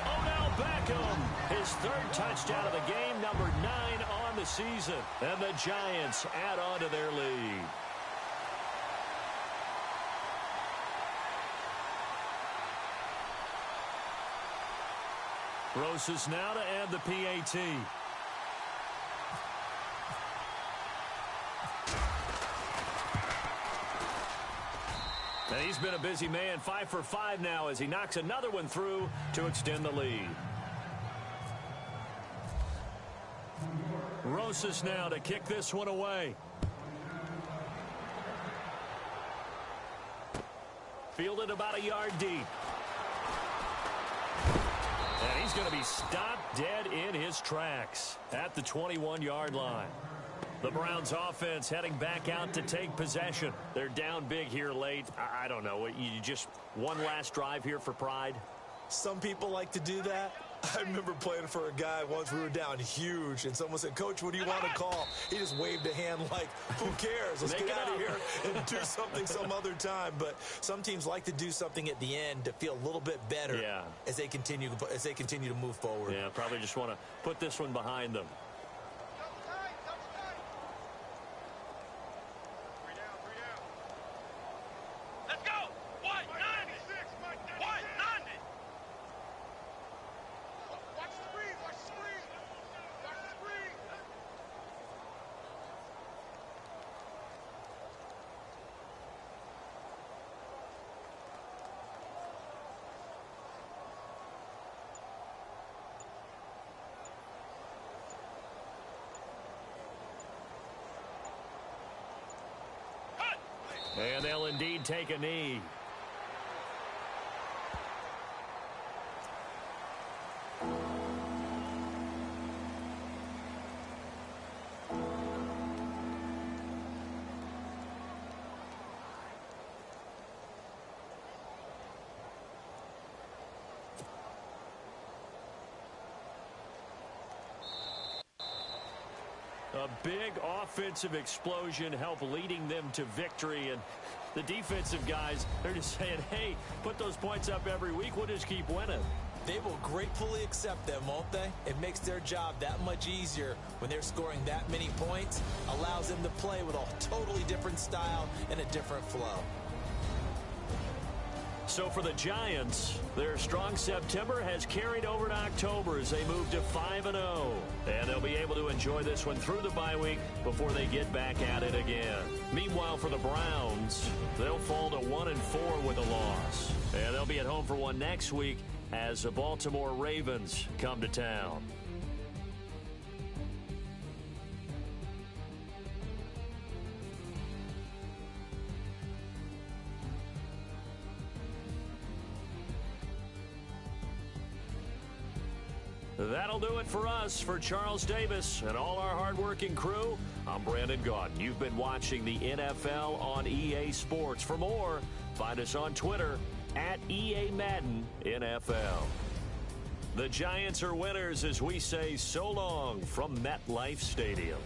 B: Odell Beckham. His 3rd touchdown of the game, number 9 on the season. And the Giants add on to their lead. Rosas now to add the PAT. And he's been a busy man, 5 for 5 now as he knocks another one through to extend the lead. Rosas now to kick this one away. Fielded about a yard deep. And he's He's going to be stopped dead in his tracks at the 21-yard line. The Browns offense heading back out to take possession. They're down big here late. I don't know. You just one last drive here for pride?
C: Some people like to do that. I remember playing for a guy once. We were down huge, and someone said, "Coach, what do you want to call?" He just waved a hand like, "Who cares? Let's get out of here and do something some other time." But some teams like to do something at the end to feel a little bit better as they continue to move forward.
B: Yeah, probably just want to put this one behind them.
D: Let's go. White 90. White 90.
A: Watch the screen. Watch the screen. Watch the screen.
B: And they'll indeed take a knee. A big offensive explosion helped leading them to victory, and the defensive guys, they're just saying, hey, put those points up every week, we'll just keep winning.
C: They will gratefully accept them, won't they? It makes their job that much easier when they're scoring that many points, allows them to play with a totally different style and a different flow.
B: So for the Giants, their strong September has carried over to October as they move to 5-0. And they'll be able to enjoy this one through the bye week before they get back at it again. Meanwhile, for the Browns, they'll fall to 1-4 with a loss. And they'll be at home for one next week as the Baltimore Ravens come to town. That'll do it for us. For Charles Davis and all our hardworking crew, I'm Brandon Gaudin. You've been watching the NFL on EA Sports. For more, find us on Twitter at EA Madden NFL. The Giants are winners as we say so long from MetLife Stadium.